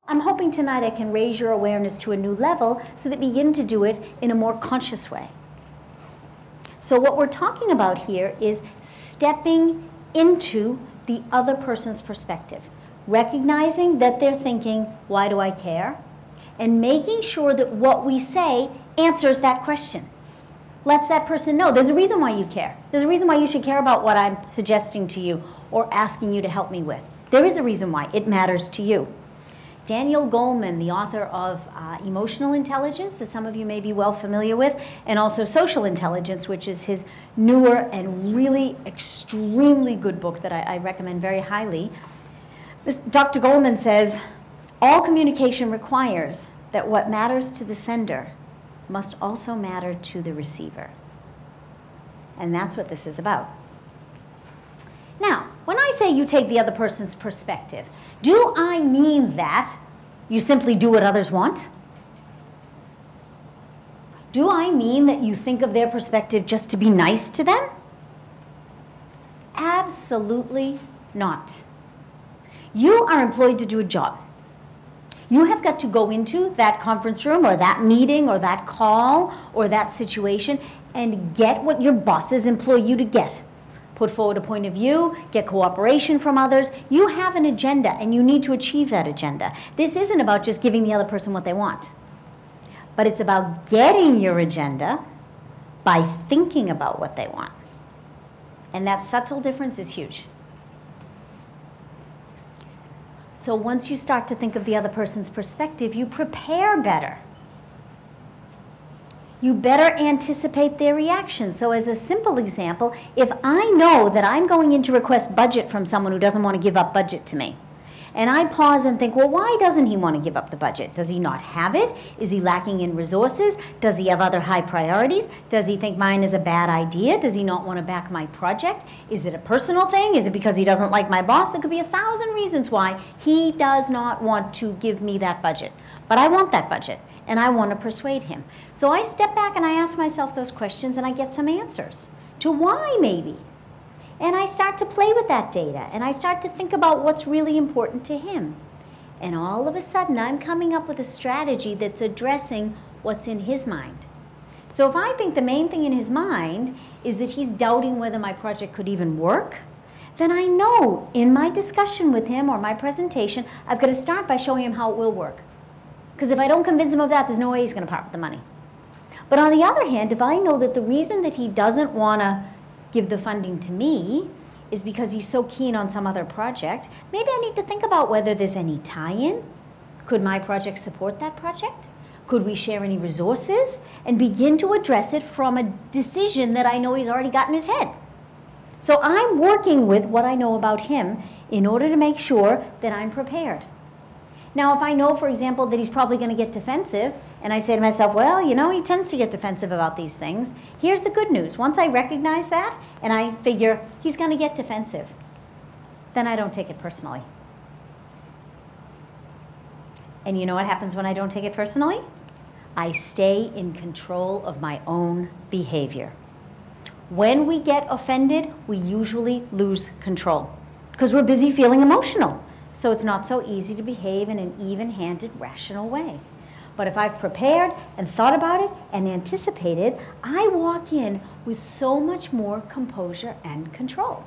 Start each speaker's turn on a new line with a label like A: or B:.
A: I'm hoping tonight I can raise your awareness to a new level so that you begin to do it in a more conscious way. So what we're talking about here is stepping into the other person's perspective, recognizing that they're thinking, why do I care? And making sure that what we say answers that question. Lets that person know there's a reason why you care. There's a reason why you should care about what I'm suggesting to you or asking you to help me with. There is a reason why it matters to you. Daniel Goleman, the author of Emotional Intelligence, that some of you may be well familiar with, and also Social Intelligence, which is his newer and really extremely good book that I recommend very highly. Dr. Goleman says, all communication requires that what matters to the sender must also matter to the receiver. And that's what this is about. Now, when I say you take the other person's perspective, do I mean that you simply do what others want? Do I mean that you think of their perspective just to be nice to them? Absolutely not. You are employed to do a job. You have got to go into that conference room or that meeting or that call or that situation and get what your bosses employ you to get. Put forward a point of view, get cooperation from others. You have an agenda and you need to achieve that agenda. This isn't about just giving the other person what they want, but it's about getting your agenda by thinking about what they want. And that subtle difference is huge. So once you start to think of the other person's perspective, you prepare better. You better anticipate their reaction. So as a simple example, if I know that I'm going in to request budget from someone who doesn't want to give up budget to me, and I pause and think, well, why doesn't he want to give up the budget? Does he not have it? Is he lacking in resources? Does he have other high priorities? Does he think mine is a bad idea? Does he not want to back my project? Is it a personal thing? Is it because he doesn't like my boss? There could be 1,000 reasons why he does not want to give me that budget. But I want that budget, and I want to persuade him. So I step back and I ask myself those questions, and I get some answers to why maybe. And I start to play with that data, and I start to think about what's really important to him. And all of a sudden, I'm coming up with a strategy that's addressing what's in his mind. So if I think the main thing in his mind is that he's doubting whether my project could even work, then I know in my discussion with him or my presentation, I've got to start by showing him how it will work. Because if I don't convince him of that, there's no way he's going to part with the money. But on the other hand, if I know that the reason that he doesn't want to give the funding to me is because he's so keen on some other project, maybe I need to think about whether there's any tie-in. Could my project support that project? Could we share any resources? And begin to address it from a decision that I know he's already got in his head. So I'm working with what I know about him in order to make sure that I'm prepared. Now, if I know, for example, that he's probably going to get defensive, and I say to myself, well, you know, he tends to get defensive about these things. Here's the good news. Once I recognize that, and I figure he's going to get defensive, then I don't take it personally. And you know what happens when I don't take it personally? I stay in control of my own behavior. When we get offended, we usually lose control because we're busy feeling emotional. So it's not so easy to behave in an even-handed, rational way. But if I've prepared and thought about it and anticipated, I walk in with so much more composure and control.